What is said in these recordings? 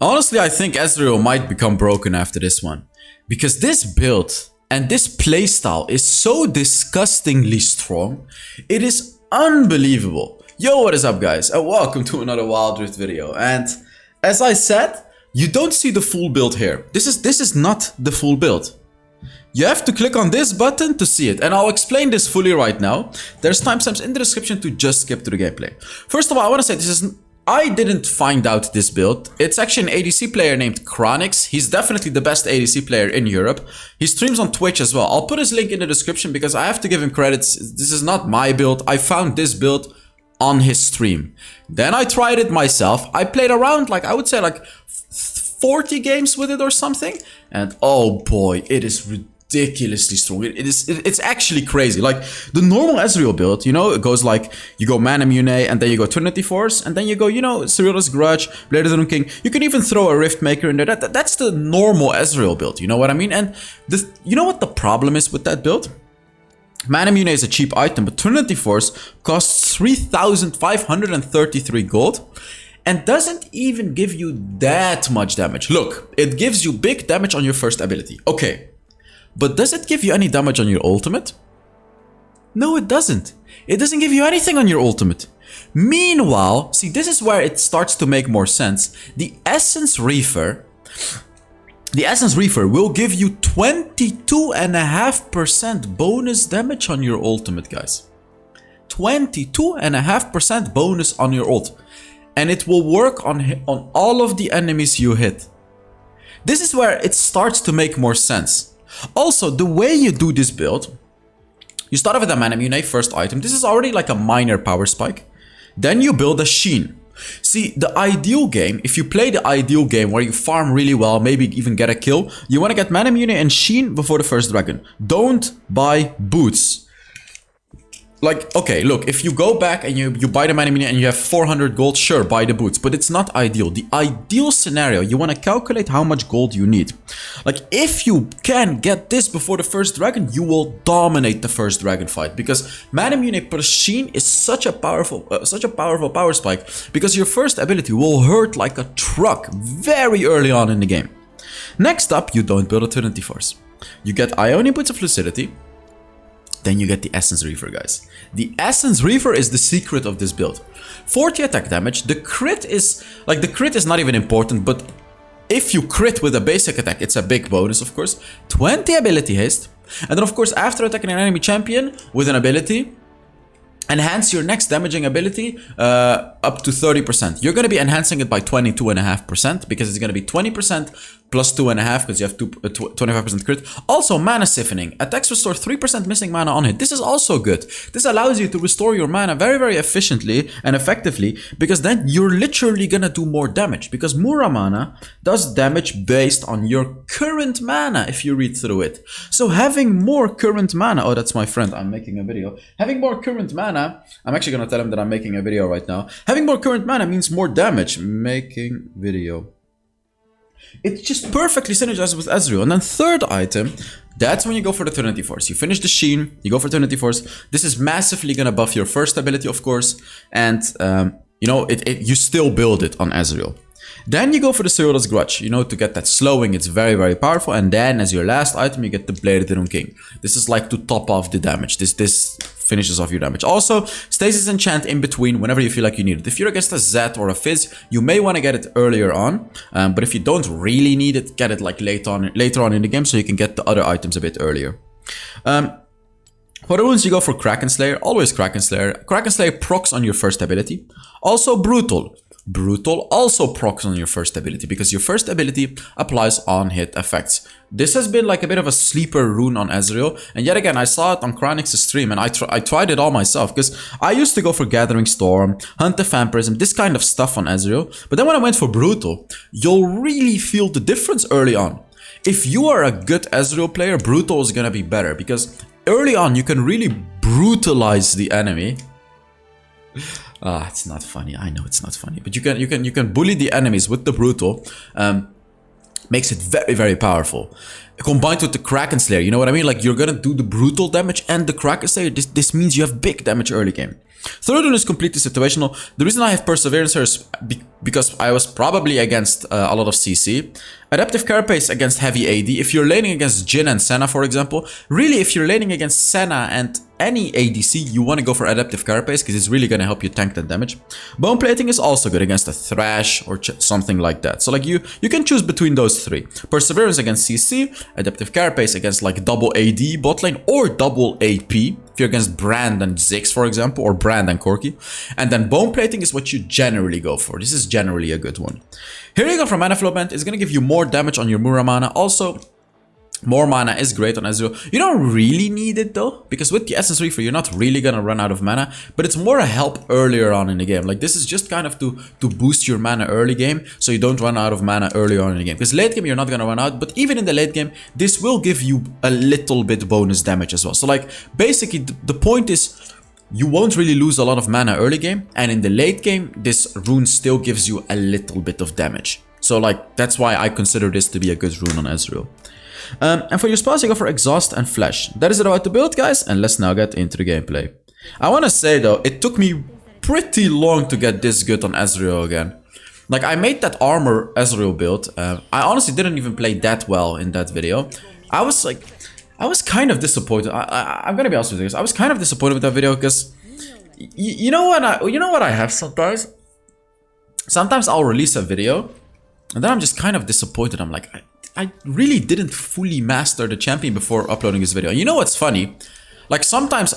Honestly, I think Ezreal might become broken after this one. Because this build and this playstyle is so disgustingly strong. It is unbelievable. Yo, what is up, guys? And welcome to another Wild Rift video. And as I said, you don't see the full build here. This is not the full build. You have to click on this button to see it, and I'll explain this fully right now. There's timestamps in the description to just skip to the gameplay. First of all, I want to say I didn't find out this build. It's actually an ADC player named Chronix. He's definitely the best ADC player in Europe. He streams on Twitch as well. I'll put his link in the description because I have to give him credits. This is not my build. I found this build on his stream. Then I tried it myself. I played around I would say 40 games with it or something. And oh boy, it is ridiculously strong. It's actually crazy. Like the normal Ezreal build, you know, it goes like you go Mana Mune and then you go Trinity Force and then you go, you know, Cyril's Grudge, Blade of the Rune King. You can even throw a Rift Maker in there. That's the normal Ezreal build, you know what I mean? And you know what the problem is with that build? Mana Mune is a cheap item, but Trinity Force costs 3,533 gold and doesn't even give you that much damage. Look, it gives you big damage on your first ability. Okay. But does it give you any damage on your ultimate? No, it doesn't. It doesn't give you anything on your ultimate. Meanwhile, see, this is where it starts to make more sense. The Essence Reaver will give you 22.5% bonus damage on your ultimate, guys. 22.5% bonus on your ult. And it will work on all of the enemies you hit. This is where it starts to make more sense. Also, the way you do this build, you start off with a Mana Mune first item. This is already like a minor power spike. Then you build a Sheen. See, the ideal game, if you play the ideal game where you farm really well, maybe even get a kill, you want to get Mana Mune and Sheen before the first dragon. Don't buy boots. Like, okay, look, if you go back and you buy the Mana Mune and you have 400 gold, sure, buy the boots. But it's not ideal. The ideal scenario, you want to calculate how much gold you need. Like, if you can get this before the first dragon, you will dominate the first dragon fight. Because Mana Mune per Sheen is such a powerful power spike. Because your first ability will hurt like a truck very early on in the game. Next up, you don't build a Trinity Force. You get Ionian Boots of Lucidity. Then you get the Essence Reaver, guys. The Essence Reaver is the secret of this build. 40 attack damage. The crit is not even important, but if you crit with a basic attack, it's a big bonus, of course. 20 ability haste. And then, of course, after attacking an enemy champion with an ability, enhance your next damaging ability up to 30%. You're going to be enhancing it by 22.5% because it's going to be 20% plus 2.5 because you have 25% crit. Also, mana siphoning. Attacks restore 3% missing mana on hit. This is also good. This allows you to restore your mana very, very efficiently and effectively because then you're literally going to do more damage because Muramana does damage based on your current mana if you read through it. So having more current mana, oh, that's my friend, I'm making a video. Having more current mana, I'm actually going to tell him that I'm making a video right now. Having more current mana means more damage. Making video. It just perfectly synergizes with Ezreal. And then third item, that's when you go for the Trinity Force. You finish the Sheen, you go for Trinity Force. This is massively going to buff your first ability, of course. And, you know, you still build it on Ezreal. Then you go for the Cyril's Grudge, you know, to get that slowing. It's very, very powerful. And then as your last item, you get the Blade of the Rune King. This is like to top off the damage. This finishes off your damage. Also, Stasis Enchant in between whenever you feel like you need it. If you're against a Zed or a Fizz, you may want to get it earlier on. But if you don't really need it, get it like later on in the game so you can get the other items a bit earlier. For the runes, you go for Kraken Slayer. Always Kraken Slayer. Kraken Slayer procs on your first ability. Also Brutal. Brutal also procs on your first ability because your first ability applies on hit effects. This has been like a bit of a sleeper rune on Ezreal, and yet again I saw it on Chronix's stream and I tried it all myself because I used to go for Gathering Storm, Hunt the Vampirism, this kind of stuff on Ezreal, but then when I went for Brutal, you'll really feel the difference early on. If you are a good Ezreal player, Brutal is gonna be better because early on you can really brutalize the enemy. It's not funny. I know it's not funny, but you can bully the enemies with the Brutal. Makes it very, very powerful. Combined with the Kraken Slayer, you know what I mean? Like you're gonna do the Brutal damage and the Kraken Slayer. This means you have big damage early game. Third one is completely situational. The reason I have Perseverance here is because I was probably against a lot of CC. Adaptive Carapace against heavy AD. If you're laning against Jhin and Senna, for example, really if you're laning against Senna and any ADC, you want to go for Adaptive Carapace because it's really going to help you tank that damage. Bone Plating is also good against a Thresh or something like that. So like you can choose between those three. Perseverance against CC, Adaptive Carapace against like double AD bot lane or double AP. If you're against Brand and Ziggs, for example, or Brand and Corki. And then Bone Plating is what you generally go for. This is generally a good one. Here you go for Mana Flow Band. It's going to give you more damage on your Muramana. Also, more mana is great on Ezreal. You don't really need it though, because with the Essence Reaver, you're not really gonna run out of mana, but it's more a help earlier on in the game. Like this is just kind of to boost your mana early game, so you don't run out of mana earlier on in the game. Because late game, you're not gonna run out, but even in the late game, this will give you a little bit bonus damage as well. So like, basically, the point is, you won't really lose a lot of mana early game, and in the late game, this rune still gives you a little bit of damage. So like, that's why I consider this to be a good rune on Ezreal. And for your spells, you go for Exhaust and Flash. That is it about the build, guys, and let's now get into the gameplay. I want to say, though, it took me pretty long to get this good on Ezreal again. Like, I made that armor Ezreal build. I honestly didn't even play that well in that video. I was kind of disappointed. I'm gonna be honest with you guys. I was kind of disappointed with that video because, you know what I have sometimes? Sometimes I'll release a video, and then I'm just kind of disappointed. I'm like, I really didn't fully master the champion before uploading this video. You know what's funny? Like sometimes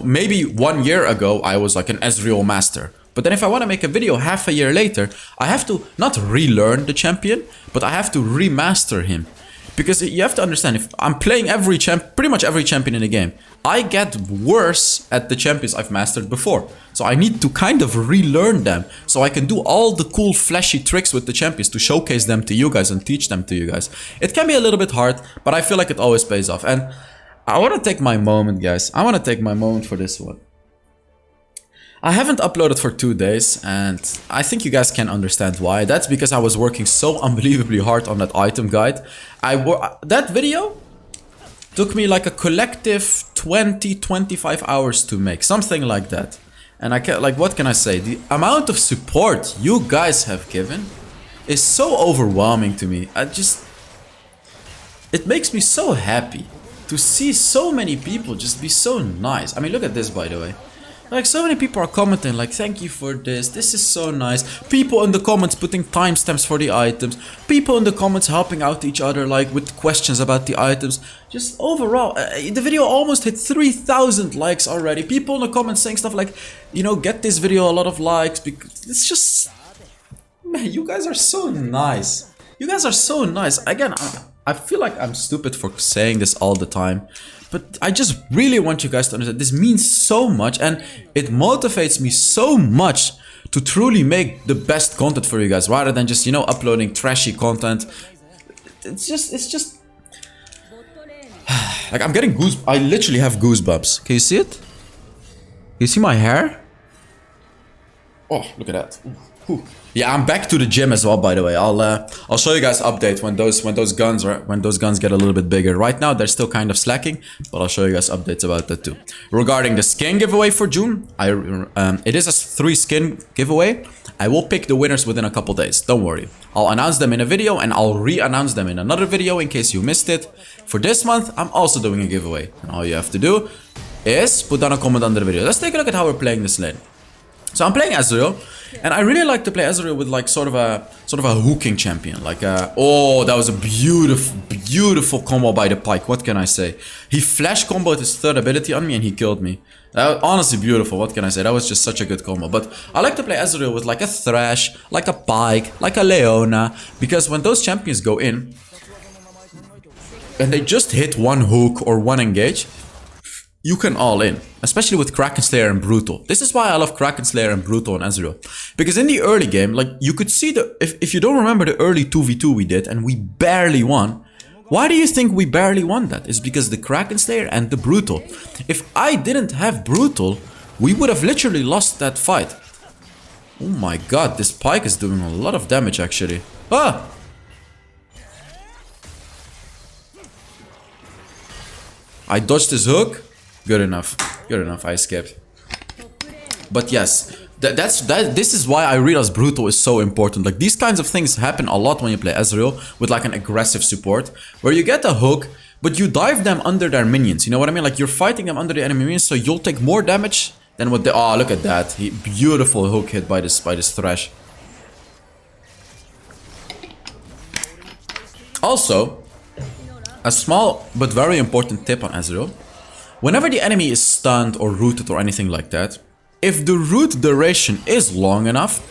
maybe 1 year ago I was like an Ezreal master. But then if I want to make a video half a year later, I have to not relearn the champion, but I have to remaster him. Because you have to understand, if I'm playing pretty much every champion in the game, I get worse at the champions I've mastered before. So I need to kind of relearn them, so I can do all the cool flashy tricks with the champions to showcase them to you guys and teach them to you guys. It can be a little bit hard, but I feel like it always pays off. And I want to take my moment, guys. I want to take my moment for this one. I haven't uploaded for 2 days, and I think you guys can understand why. That's because I was working so unbelievably hard on that item guide. That video took me like a collective 20-25 hours to make, something like that. And I can't, like, what can I say? The amount of support you guys have given is so overwhelming to me. It makes me so happy to see so many people just be so nice. I mean, look at this, by the way. Like, so many people are commenting, like, thank you for this, this is so nice. People in the comments putting timestamps for the items. People in the comments helping out each other, like, with questions about the items. Just overall, the video almost hit 3,000 likes already. People in the comments saying stuff like, you know, get this video a lot of likes, because it's just... Man, you guys are so nice. You guys are so nice. Again, I feel like I'm stupid for saying this all the time. But I just really want you guys to understand this means so much, and it motivates me so much to truly make the best content for you guys rather than just, you know, uploading trashy content. It's just like I'm getting I literally have goosebumps. Can you see it? Can you see my hair? Oh, look at that. Ooh. Yeah, I'm back to the gym as well, by the way. I'll show you guys update when those guns get a little bit bigger. Right now they're still kind of slacking, but I'll show you guys updates about that too. Regarding the skin giveaway for June, it is a 3 skin giveaway. I will pick the winners within a couple days. Don't worry. I'll announce them in a video and I'll re-announce them in another video in case you missed it. For this month, I'm also doing a giveaway, and all you have to do is put down a comment under the video. Let's take a look at how we're playing this lane. So I'm playing Ezreal, and I really like to play Ezreal with like sort of a hooking champion. Like oh, that was a beautiful combo by the Pyke. What can I say? He flash comboed his third ability on me and he killed me. That was honestly beautiful. What can I say? That was just such a good combo. But I like to play Ezreal with like a Thresh, like a Pyke, like a Leona, because when those champions go in and they just hit one hook or one engage, you can all in, especially with Kraken Slayer and Brutal. This is why I love Kraken Slayer and Brutal on Ezreal. Because in the early game, like, you could see if you don't remember the early 2v2 we did and we barely won, why do you think we barely won that? It's because the Kraken Slayer and the Brutal. If I didn't have Brutal, we would have literally lost that fight. Oh my god, this Pyke is doing a lot of damage actually. Ah! I dodged his hook. Good enough. Good enough. I escaped. But yes, this is why I realize Brutal is so important. Like, these kinds of things happen a lot when you play Ezreal with like an aggressive support, where you get a hook, but you dive them under their minions. You know what I mean? Like, you're fighting them under the enemy minions, so you'll take more damage than what they. Oh, look at that! Beautiful hook hit by this Thresh. Also, a small but very important tip on Ezreal: whenever the enemy is stunned or rooted or anything like that, if the root duration is long enough,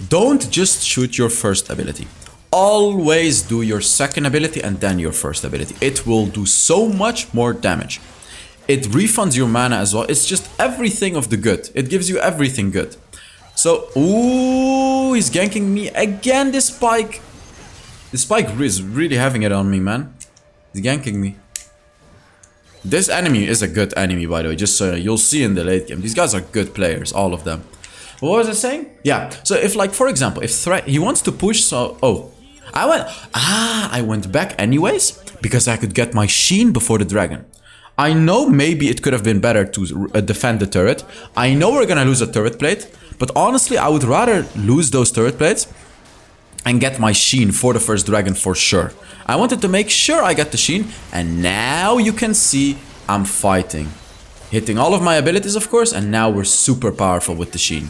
don't just shoot your first ability. Always do your second ability and then your first ability. It will do so much more damage. It refunds your mana as well. It's just everything of the good. It gives you everything good. So, ooh, he's ganking me again, this Spike. This Spike is really having it on me, man. He's ganking me. This enemy is a good enemy, by the way, just so you'll see in the late game. These guys are good players, all of them. What was I saying? Yeah, so if, like, for example, if he wants to push, so... Oh, I went back anyways, because I could get my Sheen before the dragon. I know maybe it could have been better to defend the turret. I know we're gonna lose a turret plate, but honestly, I would rather lose those turret plates and get my Sheen for the first dragon for sure. I wanted to make sure I get the Sheen, and now you can see I'm fighting. Hitting all of my abilities, of course, and now we're super powerful with the Sheen.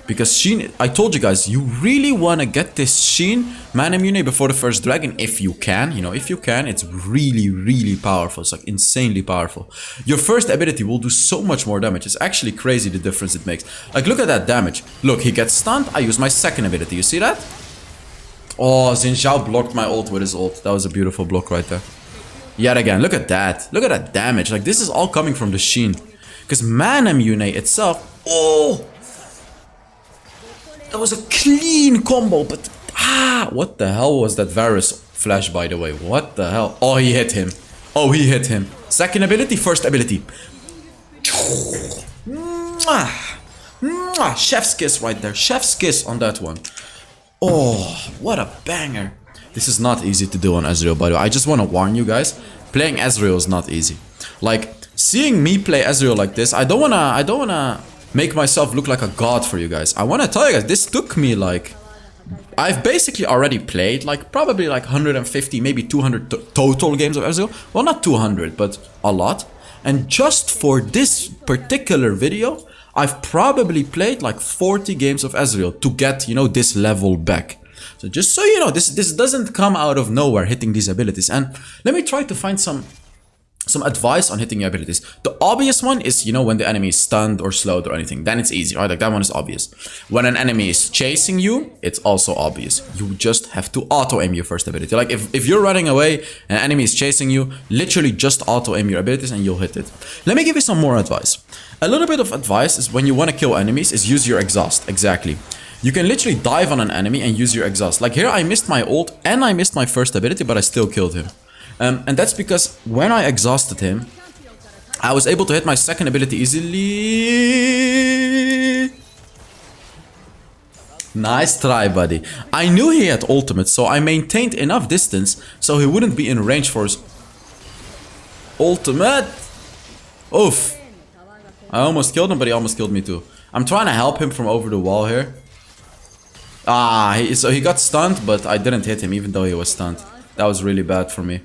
Because Sheen, I told you guys, you really want to get this Sheen Mana Mune before the first dragon, if you can. You know, if you can, it's really, really powerful. It's like insanely powerful. Your first ability will do so much more damage. It's actually crazy the difference it makes. Like, look at that damage. Look, he gets stunned. I use my second ability. You see that? Oh, Xin Zhao blocked my ult with his ult. That was a beautiful block right there. Yet again, look at that. Look at that damage. Like, this is all coming from the Sheen. Because Mana Mune itself... Oh! That was a clean combo, but... What the hell was that Varus flash, by the way? What the hell? Oh, he hit him. Oh, he hit him. Second ability, first ability. Chef's kiss right there. Chef's kiss on that one. Oh, what a banger. This is not easy to do on Ezreal, by the way. I just want to warn you guys. Playing Ezreal is not easy. Like, seeing me play Ezreal like this, I don't wanna make myself look like a god for you guys. I wanna tell you guys, this took me like... I've basically already played like probably like 150, maybe 200 total games of Ezreal. Well, not 200, but a lot. And just for this particular video, I've probably played like 40 games of Ezreal to get, you know, this level back. So just so you know, this doesn't come out of nowhere, hitting these abilities. And let me try to find some advice on hitting your abilities. The obvious one is, you know, when the enemy is stunned or slowed or anything, then it's easy, right? Like, that one is obvious. When an enemy is chasing you, it's also obvious. You just have to auto-aim your first ability. Like, if you're running away and an enemy is chasing you, literally just auto-aim your abilities and you'll hit it. Let me give you some more advice. A little bit of advice is when you want to kill enemies is use your exhaust. Exactly. You can literally dive on an enemy and use your exhaust. Like here, I missed my ult and I missed my first ability, but I still killed him. And that's because when I exhausted him, I was able to hit my second ability easily. Nice try, buddy. I knew he had ultimate, so I maintained enough distance so he wouldn't be in range for his ultimate. Oof. I almost killed him, but he almost killed me too. I'm trying to help him from over the wall here. So he got stunned, but I didn't hit him even though he was stunned. That was really bad for me.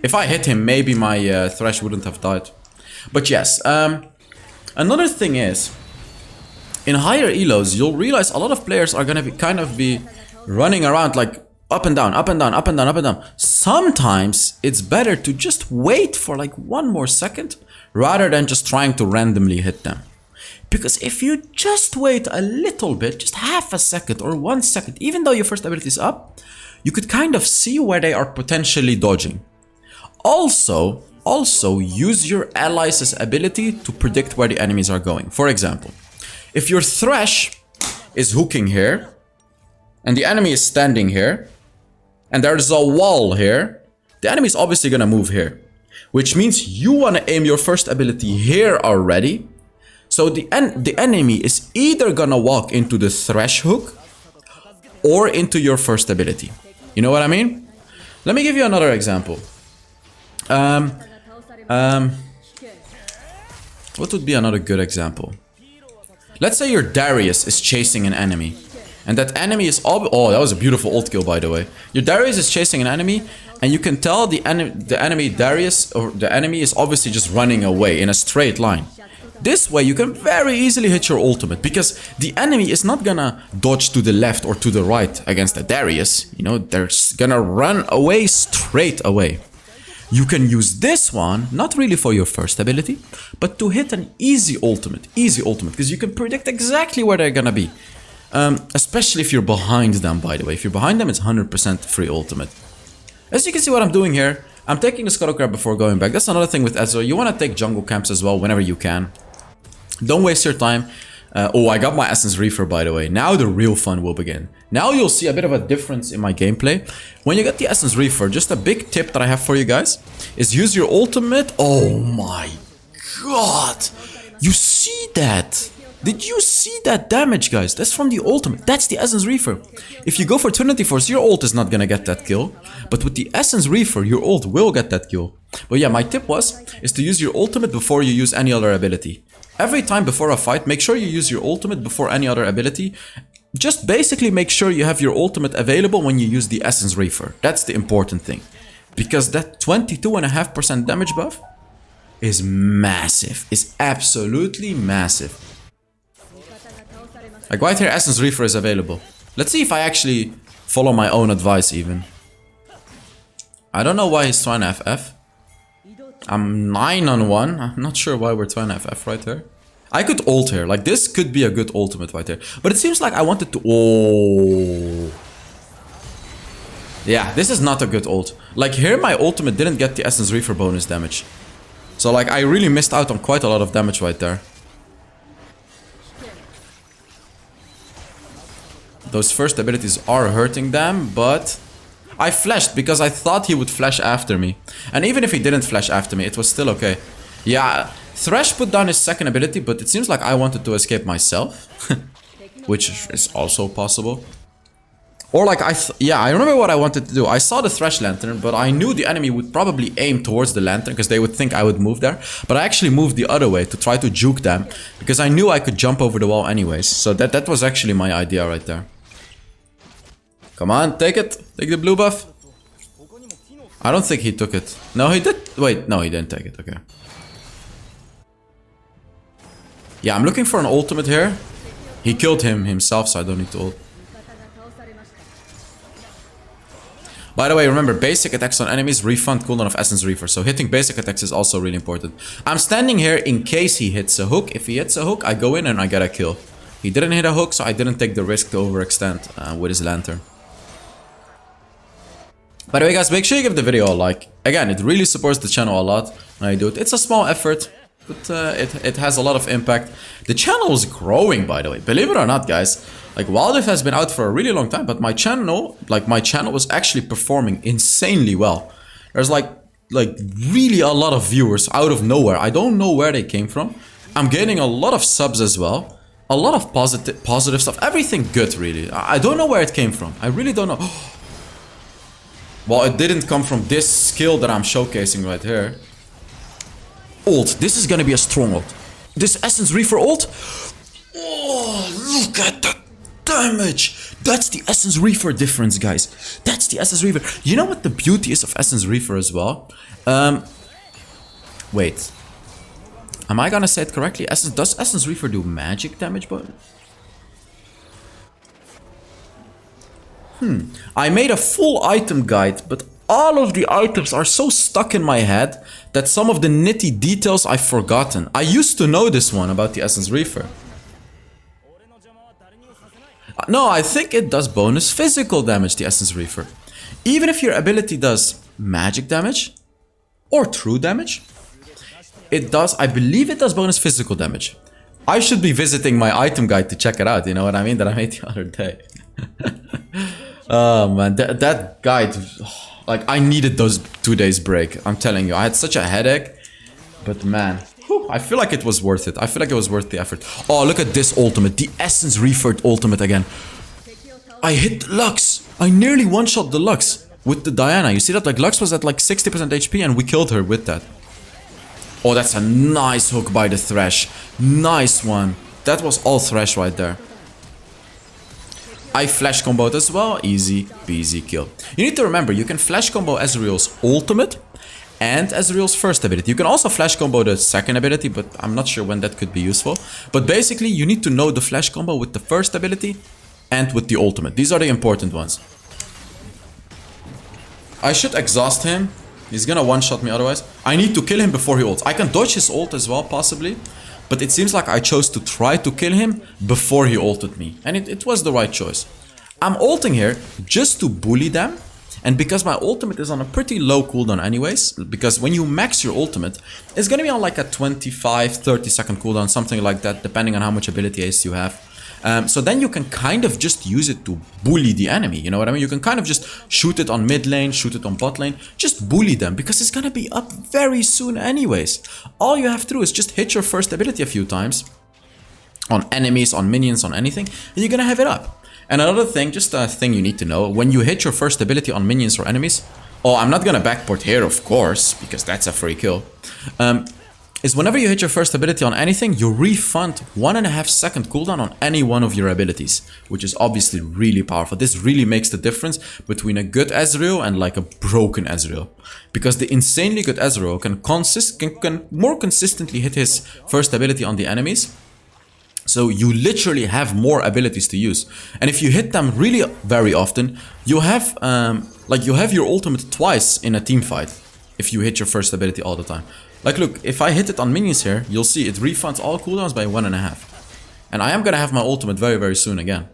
If I hit him, maybe my Thresh wouldn't have died. But yes, another thing is, in higher elos, you'll realize a lot of players are gonna be running around like up and down, up and down, up and down, up and down. Sometimes it's better to just wait for like one more second rather than just trying to randomly hit them. Because if you just wait a little bit, just half a second or 1 second, even though your first ability is up, you could kind of see where they are potentially dodging. Also use your allies' ability to predict where the enemies are going. For example, if your Thresh is hooking here, and the enemy is standing here, and there's a wall here, the enemy is obviously gonna move here. Which means you wanna aim your first ability here already, so the enemy is either gonna walk into the Thresh hook, or into your first ability. You know what I mean? Let me give you another example. What would be another good example? Let's say your Darius is chasing an enemy. And that enemy is... Oh, that was a beautiful ult kill, by the way. Your Darius is chasing an enemy, and you can tell the enemy Darius, or the enemy is obviously just running away in a straight line. This way you can very easily hit your ultimate, because the enemy is not gonna dodge to the left or to the right against a Darius. You know, they're gonna run away straight away. You can use this one, not really for your first ability, but to hit an easy ultimate, because you can predict exactly where they're gonna be. Especially if you're behind them, by the way. If you're behind them, it's 100% free ultimate. As you can see what I'm doing here, I'm taking the Scuttle Crab before going back. That's another thing with Ezreal. You want to take jungle camps as well whenever you can. Don't waste your time. Oh, I got my Essence Reefer, by the way. Now the real fun will begin. Now you'll see a bit of a difference in my gameplay. When you get the Essence Reefer, just a big tip that I have for you guys is use your ultimate. Oh my god. You see that? Did you see that damage, guys? That's from the ultimate. That's the Essence Reefer. If you go for Trinity Force, your ult is not gonna get that kill. But with the Essence Reefer, your ult will get that kill. But yeah, my tip is to use your ultimate before you use any other ability. Every time before a fight, make sure you use your ultimate before any other ability. Just basically make sure you have your ultimate available when you use the Essence Reefer. That's the important thing. Because that 22.5% damage buff is massive. Is absolutely massive. Like right here, Essence Reefer is available. Let's see if I actually follow my own advice even. I don't know why he's trying to FF. I'm 9 on 1. I'm not sure why we're trying to FF right there. I could ult here. Like this could be a good ultimate right there. But it seems like I wanted to... Oh. Yeah, this is not a good ult. Like here my ultimate didn't get the Essence Reefer bonus damage. So like I really missed out on quite a lot of damage right there. Those first abilities are hurting them, but I flashed because I thought he would flash after me. And even if he didn't flash after me, it was still okay. Yeah, Thresh put down his second ability, but it seems like I wanted to escape myself. Which is also possible. Or like, yeah, I remember what I wanted to do. I saw the Thresh Lantern, but I knew the enemy would probably aim towards the Lantern because they would think I would move there. But I actually moved the other way to try to juke them because I knew I could jump over the wall anyways. So that was actually my idea right there. Come on, take it. Take the blue buff. I don't think he took it. No, he did. Wait, no, he didn't take it. Okay. Yeah, I'm looking for an ultimate here. He killed himself, so I don't need to ult. By the way, remember, basic attacks on enemies refund cooldown of Essence Reefer. So hitting basic attacks is also really important. I'm standing here in case he hits a hook. If he hits a hook, I go in and I get a kill. He didn't hit a hook, so I didn't take the risk to overextend with his lantern. By the way, guys, make sure you give the video a like. Again, it really supports the channel a lot when I do it. It's a small effort, but it has a lot of impact. The channel is growing, by the way. Believe it or not, guys. Like, Wild Rift has been out for a really long time, but my channel was actually performing insanely well. There's like really a lot of viewers out of nowhere. I don't know where they came from. I'm getting a lot of subs as well. A lot of positive stuff. Everything good, really. I don't know where it came from. I really don't know. Well, it didn't come from this skill that I'm showcasing right here. Ult. This is gonna be a strong ult. This Essence Reefer ult. Oh, look at that damage. That's the Essence Reefer difference, guys. That's the Essence Reefer. You know what the beauty is of Essence Reefer as well? Wait. Am I gonna say it correctly? Does Essence Reefer do magic damage bonus? I made a full item guide, but all of the items are so stuck in my head that some of the nitty details I've forgotten. I used to know this one about the Essence Reefer. No, I think it does bonus physical damage, the Essence Reefer. Even if your ability does magic damage or true damage, it does, I believe it does bonus physical damage. I should be visiting my item guide to check it out, you know what I mean, that I made the other day. Oh man, that guide, like I needed those 2 days break. I'm telling you, I had such a headache, but man, whew, I feel like it was worth it. I feel like it was worth the effort. Oh, look at this ultimate, the Essence Reefer ultimate again. I hit Lux. I nearly one-shot the Lux with the Diana. You see that? Like Lux was at like 60% HP and we killed her with that. Oh, that's a nice hook by the Thresh. Nice one. That was all Thresh right there. I flash comboed as well. Easy peasy kill. You need to remember, you can flash combo Ezreal's ultimate and Ezreal's first ability. You can also flash combo the second ability, but I'm not sure when that could be useful. But basically, you need to know the flash combo with the first ability and with the ultimate. These are the important ones. I should exhaust him. He's gonna one-shot me otherwise. I need to kill him before he ults. I can dodge his ult as well, possibly. But it seems like I chose to try to kill him before he ulted me. And it was the right choice. I'm ulting here just to bully them. And because my ultimate is on a pretty low cooldown anyways. Because when you max your ultimate, it's gonna be on like a 25-30 second cooldown. Something like that, depending on how much ability ace you have. So then you can kind of just use it to bully the enemy, you know what I mean? You can kind of just shoot it on mid lane, shoot it on bot lane, just bully them because it's gonna be up very soon anyways. All you have to do is just hit your first ability a few times on enemies, on minions, on anything, and you're gonna have it up. And another thing, just a thing you need to know, when you hit your first ability on minions or enemies, oh, I'm not gonna backport here, of course, because that's a free kill. Is whenever you hit your first ability on anything, you refund 1.5 second cooldown on any one of your abilities, which is obviously really powerful. This really makes the difference between a good Ezreal and like a broken Ezreal. Because the insanely good Ezreal can more consistently hit his first ability on the enemies. So you literally have more abilities to use. And if you hit them really very often, you have your ultimate twice in a team fight. If you hit your first ability all the time. Like look, if I hit it on minions here, you'll see it refunds all cooldowns by 1.5. And I am gonna have my ultimate very, very soon again.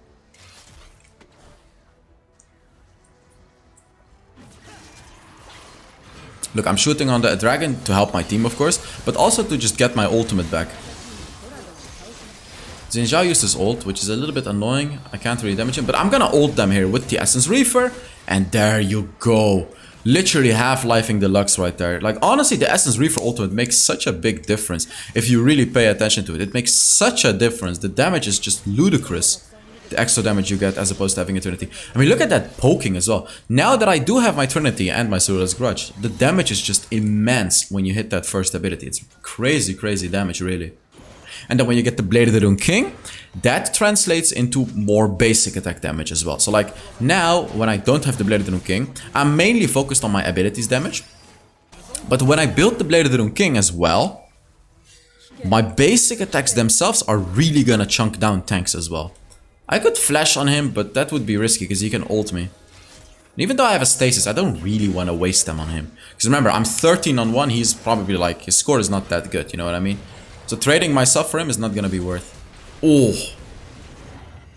Look, I'm shooting on the dragon to help my team, of course, but also to just get my ultimate back. Xin Zhao used his ult, which is a little bit annoying. I can't really damage him, but I'm gonna ult them here with the Essence Reaver. And there you go. Literally half-lifing the Lux right there. Like, honestly, the Essence Reaver ultimate makes such a big difference if you really pay attention to it. It makes such a difference. The damage is just ludicrous. The extra damage you get as opposed to having a Trinity. I mean, look at that poking as well. Now that I do have my Trinity and my Sura's Grudge, the damage is just immense when you hit that first ability. It's crazy, crazy damage, really. And then when you get the Blade of the Rune King, that translates into more basic attack damage as well. So like now, when I don't have the Blade of the Rune King, I'm mainly focused on my abilities damage. But when I build the Blade of the Rune King as well, my basic attacks themselves are really gonna chunk down tanks as well. I could flash on him, but that would be risky because he can ult me. And even though I have a stasis, I don't really want to waste them on him. Because remember, I'm 13 on 1, he's probably like, his score is not that good, you know what I mean? So trading myself for him is not gonna be worth. Oh,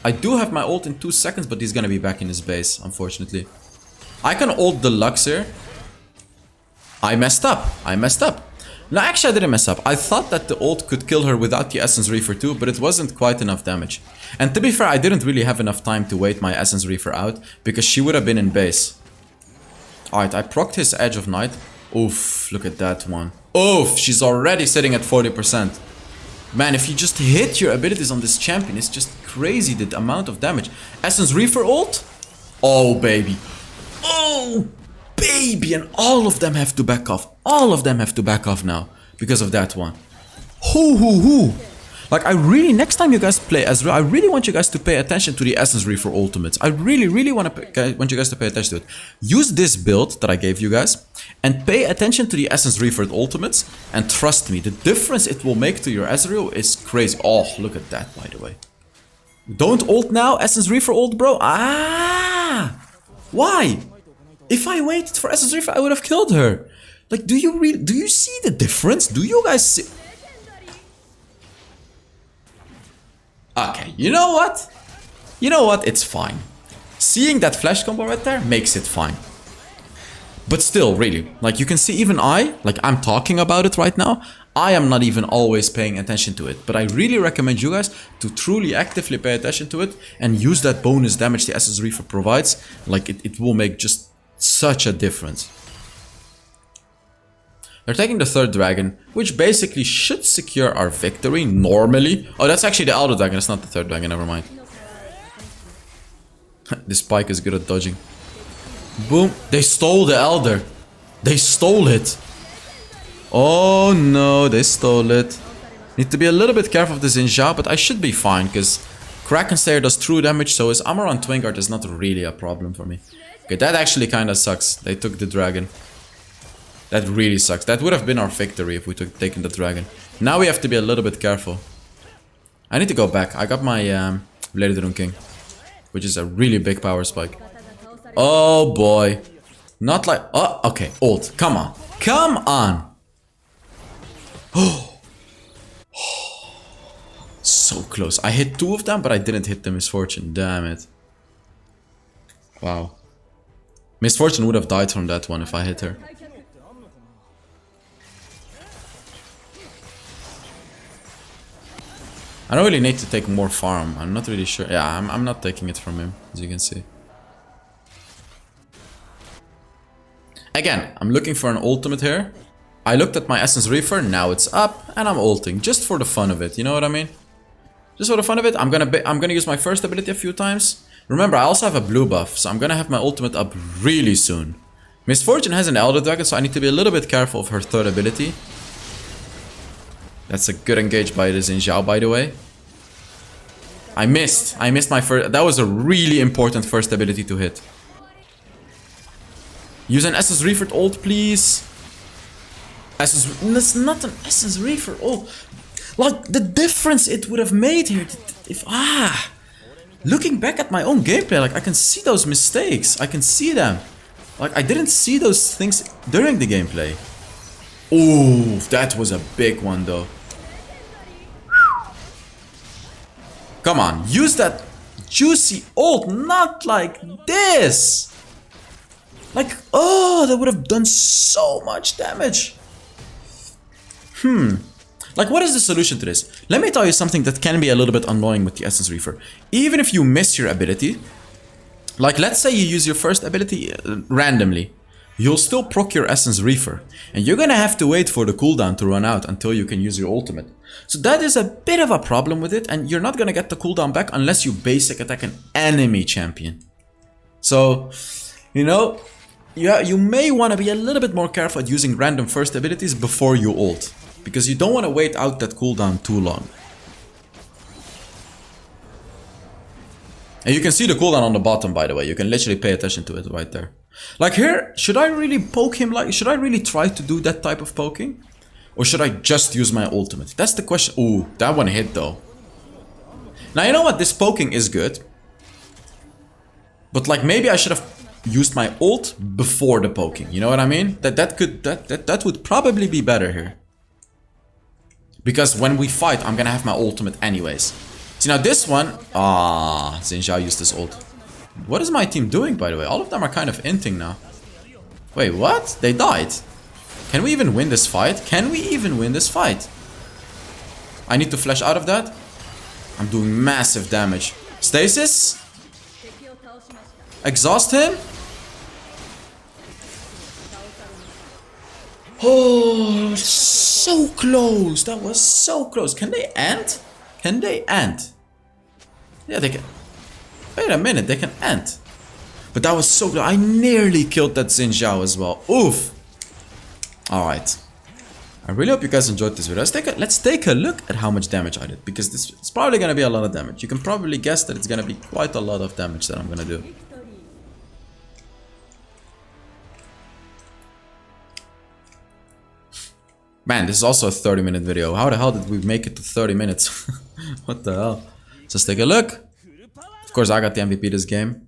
I do have my ult in 2 seconds, but he's gonna be back in his base, unfortunately. I can ult the Lux here. I messed up. No, actually I didn't mess up. I thought that the ult could kill her without the Essence Reaver too, but it wasn't quite enough damage. And to be fair, I didn't really have enough time to wait my Essence Reaver out, because she would have been in base. Alright, I procced his Edge of Night. Oof, look at that one. Oof, she's already sitting at 40%. Man, if you just hit your abilities on this champion, it's just crazy the amount of damage. Essence Reaver ult? Oh, baby. Oh, baby. And all of them have to back off. All of them have to back off now because of that one. Hoo. Like, I really, next time you guys play Ezreal, I really want you guys to pay attention to the Essence Reaver ultimates. I really want you guys to pay attention to it. Use this build that I gave you guys and pay attention to the Essence Reaver ultimates. And trust me, the difference it will make to your Ezreal is crazy. Oh, look at that, by the way. Don't ult now, Essence Reaver ult, bro. Ah! Why? If I waited for Essence Reaver, I would have killed her. Like, do you see the difference? Do you guys see? Okay, you know what? You know what? It's fine. Seeing that flash combo right there makes it fine. But still, really, like you can see even I'm talking about it right now, I am not even always paying attention to it. But I really recommend you guys to truly actively pay attention to it and use that bonus damage the Essence Reaver provides. Like, it will make just such a difference. They're taking the third dragon, which basically should secure our victory normally. Oh, that's actually the Elder Dragon, it's not the third dragon, never mind. This Pyke is good at dodging. Boom. They stole the Elder. They stole it. Oh no, they stole it. Need to be a little bit careful of the Xin Zhao, but I should be fine, because Kraken Slayer does true damage, so his armor on Twin Guard is not really a problem for me. Okay, that actually kind of sucks. They took the dragon. That really sucks. That would have been our victory if we taken the dragon. Now we have to be a little bit careful. I need to go back. I got my Bladed Rune King, which is a really big power spike. Oh boy. Not like... Oh, okay. Ult. Come on. Come on. Oh. So close. I hit 2 of them, but I didn't hit the Misfortune. Damn it. Wow. Misfortune would have died from that one if I hit her. I don't really need to take more farm. I'm not really sure. Yeah, I'm not taking it from him, as you can see. Again, I'm looking for an ultimate here. I looked at my Essence Reefer, now it's up, and I'm ulting, just for the fun of it, you know what I mean? Just for the fun of it, I'm gonna use my first ability a few times. Remember, I also have a blue buff, so I'm gonna have my ultimate up really soon. Misfortune has an Elder Dragon, so I need to be a little bit careful of her third ability. That's a good engage by the Xin Zhao, by the way. I missed my first... That was a really important first ability to hit. Use an Essence Reefer ult, please. Essence... That's not an Essence Reefer ult. Like, the difference it would have made here if... Looking back at my own gameplay, like, I can see those mistakes. I can see them. Like, I didn't see those things during the gameplay. Ooh, that was a big one, though. Come on, use that juicy ult, not like this. Like, oh, that would have done so much damage. Like, what is the solution to this? Let me tell you something that can be a little bit annoying with the Essence Reefer. Even if you miss your ability, like, let's say you use your first ability randomly, you'll still proc your Essence Reefer, and you're gonna have to wait for the cooldown to run out until you can use your ultimate. So that is a bit of a problem with it, and you're not gonna get the cooldown back unless you basic attack an enemy champion. So, you know, you may want to be a little bit more careful at using random first abilities before you ult, because you don't want to wait out that cooldown too long. And you can see the cooldown on the bottom, by the way. You can literally pay attention to it right there. Like here, should I really poke him? Like, should I really try to do that type of poking? Or should I just use my ultimate? That's the question. Ooh, that one hit though. Now, you know what? This poking is good. But like, maybe I should have used my ult before the poking. You know what I mean? That would probably be better here. Because when we fight, I'm gonna have my ultimate anyways. See, now this one... Xin Zhao used this ult. What is my team doing, by the way? All of them are kind of inting now. Wait, what? They died. Can we even win this fight? Can we even win this fight? I need to flash out of that. I'm doing massive damage. Stasis? Exhaust him? Oh, so close. That was so close. Can they ant? Can they ant? Yeah, they can. Wait a minute, they can ant. But that was so close. I nearly killed that Xin Zhao as well. Oof. Alright. I really hope you guys enjoyed this video. Let's take a look at how much damage I did. Because this is probably going to be a lot of damage. You can probably guess that it's going to be quite a lot of damage that I'm going to do. Man, this is also a 30-minute video. How the hell did we make it to 30 minutes? What the hell? So let's take a look. Of course, I got the MVP this game.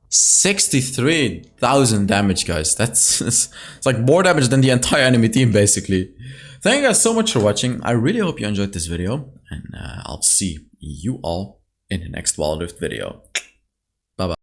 63,000 damage, guys. It's like more damage than the entire enemy team, basically. Thank you guys so much for watching. I really hope you enjoyed this video. And I'll see you all in the next Wild Rift video.